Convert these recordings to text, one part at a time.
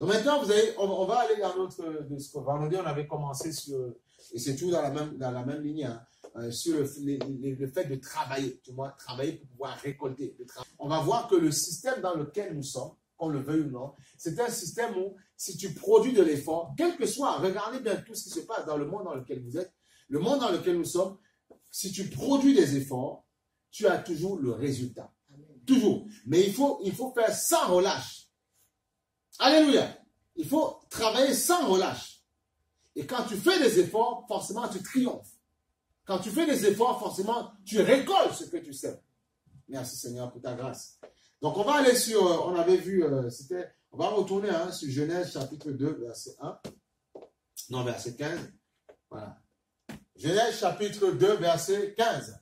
Donc maintenant, vous avez, on va aller dans notre, vendredi, on avait commencé sur, et c'est tout dans la même ligne, hein, sur le fait de travailler, tu vois, travailler pour pouvoir récolter. On va voir que le système dans lequel nous sommes, qu'on le veuille ou non, c'est un système où si tu produis de l'effort, quel que soit, regardez bien tout ce qui se passe dans le monde dans lequel vous êtes, le monde dans lequel nous sommes, si tu produis des efforts, tu as toujours le résultat. Toujours. Mais il faut faire sans relâche. Alléluia. Il faut travailler sans relâche. Et quand tu fais des efforts, forcément tu triomphes. Quand tu fais des efforts, forcément tu récoltes ce que tu sèmes. Merci Seigneur pour ta grâce. Donc on va aller sur, on avait vu, on va retourner sur Genèse chapitre 2, verset 1. Non, verset 15. Voilà. Genèse chapitre 2, verset 15.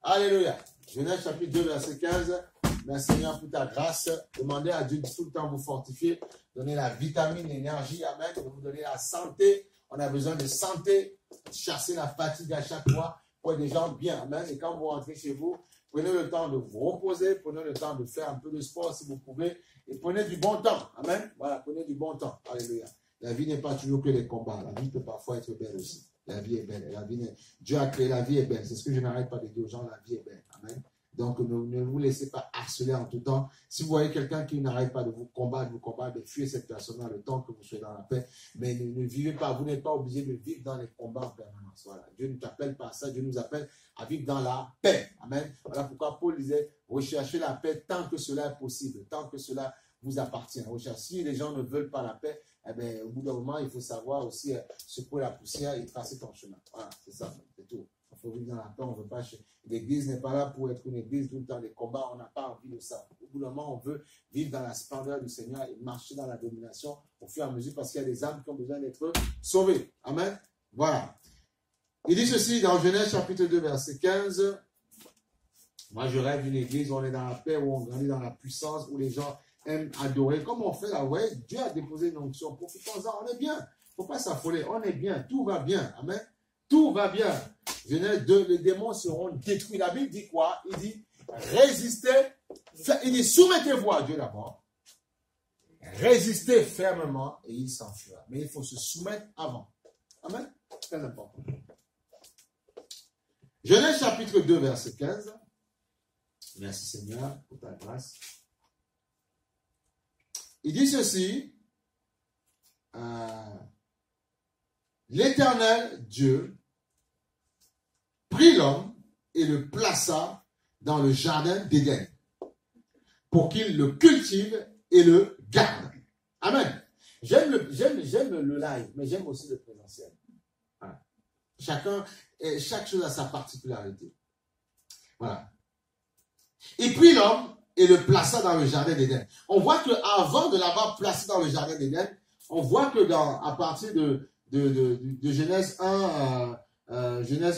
Alléluia. Genèse chapitre 2, verset 15. Merci Seigneur pour ta grâce. Demandez à Dieu de tout le temps vous fortifier, donner la vitamine, l'énergie, amen, de vous donner la santé. On a besoin de santé, chasser la fatigue à chaque fois pour être des gens bien, amen. Et quand vous rentrez chez vous, prenez le temps de vous reposer, prenez le temps de faire un peu de sport si vous pouvez, et prenez du bon temps, amen. Voilà, prenez du bon temps, alléluia. La vie n'est pas toujours que les combats, la vie peut parfois être belle aussi. La vie est belle, Dieu a créé la vie est belle, c'est ce que je n'arrête pas de dire aux gens, la vie est belle, amen. Donc, ne vous laissez pas harceler en tout temps. Si vous voyez quelqu'un qui n'arrête pas de vous combattre, fuyez cette personne-là le temps que vous soyez dans la paix. Mais ne vivez pas, vous n'êtes pas obligé de vivre dans les combats en permanence. Voilà. Dieu ne t'appelle pas à ça, Dieu nous appelle à vivre dans la paix. Amen. Voilà pourquoi Paul disait, recherchez la paix tant que cela est possible, tant que cela vous appartient. Si les gens ne veulent pas la paix, eh bien, au bout d'un moment, il faut savoir aussi secouer la poussière et tracer ton chemin. Voilà, c'est ça, c'est tout. Il faut vivre dans la paix, on ne veut pas. L'église n'est pas là pour être une église tout le temps des combats, on n'a pas envie de ça. Au bout d'un moment, on veut vivre dans la splendeur du Seigneur et marcher dans la domination au fur et à mesure parce qu'il y a des âmes qui ont besoin d'être sauvées. Amen. Voilà. Il dit ceci dans Genèse chapitre 2, verset 15. Moi, je rêve d'une église où on est dans la paix, où on grandit dans la puissance, où les gens aiment adorer. Comme on fait là, ouais, Dieu a déposé une onction. Profitons-en, on est bien. Il ne faut pas s'affoler. On est bien. Tout va bien. Amen. Tout va bien. Genèse 2, les démons seront détruits. La Bible dit quoi? Il dit, résistez. Il dit, soumettez-vous à Dieu d'abord. Résistez fermement et il s'enfuira. Mais il faut se soumettre avant. Amen. Très important. Genèse chapitre 2, verset 15. Merci Seigneur pour ta grâce. Il dit ceci. L'Éternel Dieu prit l'homme et le plaça dans le jardin d'Éden pour qu'il le cultive et le garde. Amen. J'aime le live, mais j'aime aussi le présentiel. Voilà. Chaque chose a sa particularité. Voilà. Il prit l'homme et le plaça dans le jardin d'Éden. On voit qu'avant de l'avoir placé dans le jardin d'Éden, on voit que à partir de Genèse 1,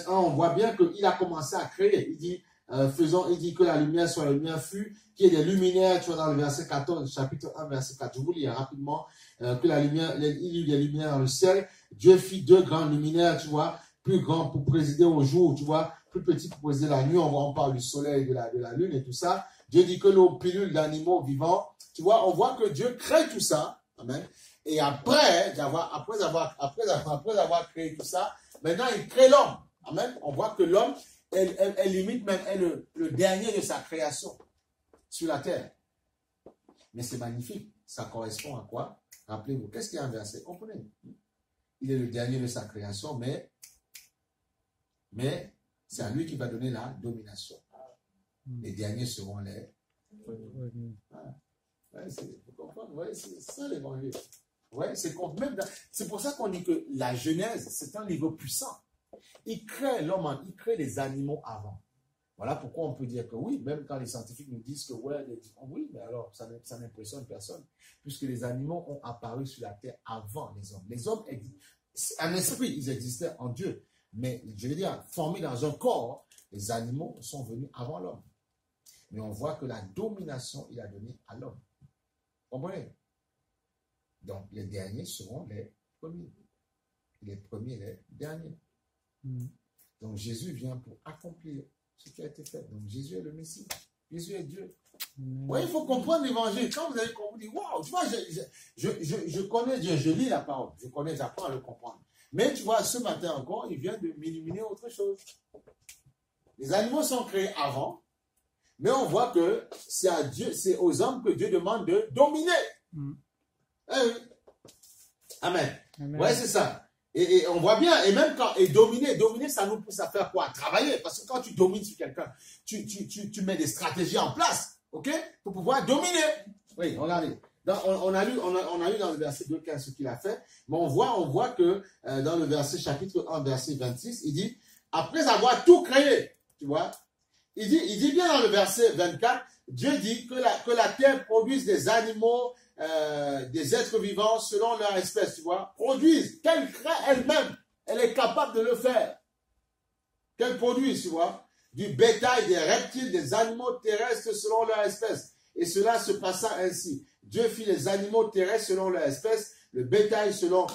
on voit bien qu'il a commencé à créer. Il dit, il dit que la lumière soit la lumière fut, qu'il y ait des luminaires, tu vois, dans le verset 14, chapitre 1, verset 4. Je vous lis rapidement, que la lumière, il y eut des lumières dans le ciel. Dieu fit deux grands luminaires, tu vois, plus grands pour présider au jour, tu vois, plus petits pour présider la nuit. On parle du soleil, de la lune et tout ça. Dieu dit que nos pilules d'animaux vivants, tu vois, on voit que Dieu crée tout ça. Amen. Et après avoir créé tout ça, maintenant il crée l'homme. Amen. On voit que l'homme est limite même le dernier de sa création sur la terre. Mais c'est magnifique. Ça correspond à quoi? Rappelez-vous, qu'est-ce qu'il y a un verset? Comprenez? Il est le dernier de sa création, mais c'est à lui qui va donner la domination. Les derniers seront les... Ouais, vous comprenez? Ouais, c'est ça l'évangile. Ouais, c'est pour ça qu'on dit que la Genèse, c'est un livre puissant. Il crée l'homme, il crée les animaux avant. Voilà pourquoi on peut dire que oui, même quand les scientifiques nous disent que ouais, oui, mais alors ça n'impressionne personne, puisque les animaux ont apparu sur la terre avant les hommes. Les hommes, en esprit, ils existaient en Dieu. Mais je veux dire, formés dans un corps, les animaux sont venus avant l'homme. Mais on voit que la domination, il a donné à l'homme. Vous comprenez? Donc, les derniers seront les premiers. Les premiers, les derniers. Donc, Jésus vient pour accomplir ce qui a été fait. Donc, Jésus est le Messie. Jésus est Dieu. Oui, il faut comprendre l'évangile. Quand vous avez compris, waouh, tu vois, je connais Dieu, je lis la parole, je connais, j'apprends à le comprendre. Mais tu vois, ce matin encore, il vient de m'illuminer autre chose. Les animaux sont créés avant, mais on voit que c'est à Dieu, c'est aux hommes que Dieu demande de dominer. Eh oui. Amen. Ouais, c'est ça. Et on voit bien, et même quand, et dominer, ça nous pousse à faire quoi? Travailler. Parce que quand tu domines sur quelqu'un, tu mets des stratégies en place, ok? Pour pouvoir dominer. Oui, on l'a lu. On a lu dans le verset 2 ce qu'il a fait, mais on voit que dans le verset chapitre 1, verset 26, il dit, après avoir tout créé, tu vois, il dit bien dans le verset 24, Dieu dit que la terre produise des animaux, des êtres vivants selon leur espèce, tu vois, produisent, qu'elle crée elle-même, elle est capable de le faire, qu'elle produise, tu vois, du bétail, des reptiles, des animaux terrestres selon leur espèce. Et cela se passa ainsi. Dieu fit les animaux terrestres selon leur espèce, le bétail selon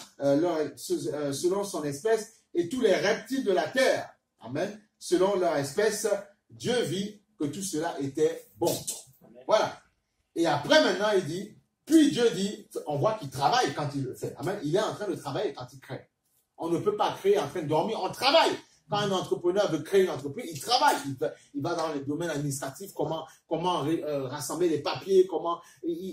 son espèce, et tous les reptiles de la terre, amen, selon leur espèce. Dieu vit que tout cela était bon. Voilà. Et après, maintenant, il dit, puis Dieu dit, on voit qu'il travaille quand il le fait. Amen. Il est en train de travailler quand il crée. On ne peut pas créer en train de dormir, on travaille. Quand un entrepreneur veut créer une entreprise, il travaille. Il va dans les domaines administratifs, comment rassembler les papiers,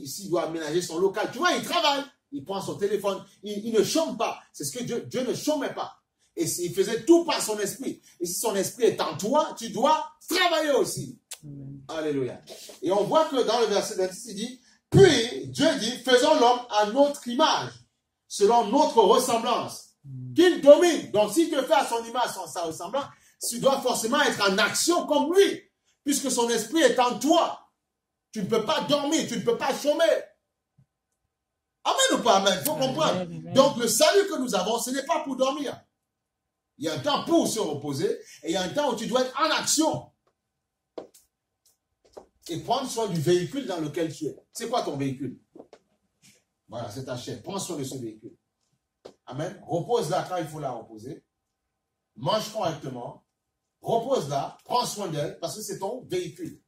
s'il doit aménager son local. Tu vois, il travaille. Il prend son téléphone. Il ne chôme pas. C'est ce que Dieu ne chômait pas. Et il faisait tout par son esprit. Et si son esprit est en toi, tu dois travailler aussi. Alléluia. Et on voit que dans le verset 26, il dit, puis Dieu dit, faisons l'homme à notre image, selon notre ressemblance, qu'il domine. Donc si Dieu fait à son image, sa ressemblance, tu dois forcément être en action comme lui, puisque son esprit est en toi. Tu ne peux pas dormir, tu ne peux pas chômer. Amen ou pas amen? Il faut comprendre. Donc le salut que nous avons, ce n'est pas pour dormir. Il y a un temps pour se reposer et il y a un temps où tu dois être en action. Et prendre soin du véhicule dans lequel tu es. C'est quoi ton véhicule? Voilà, c'est ta chair. Prends soin de ce véhicule. Amen. Repose-la quand il faut la reposer. Mange correctement. Repose-la. Prends soin d'elle parce que c'est ton véhicule.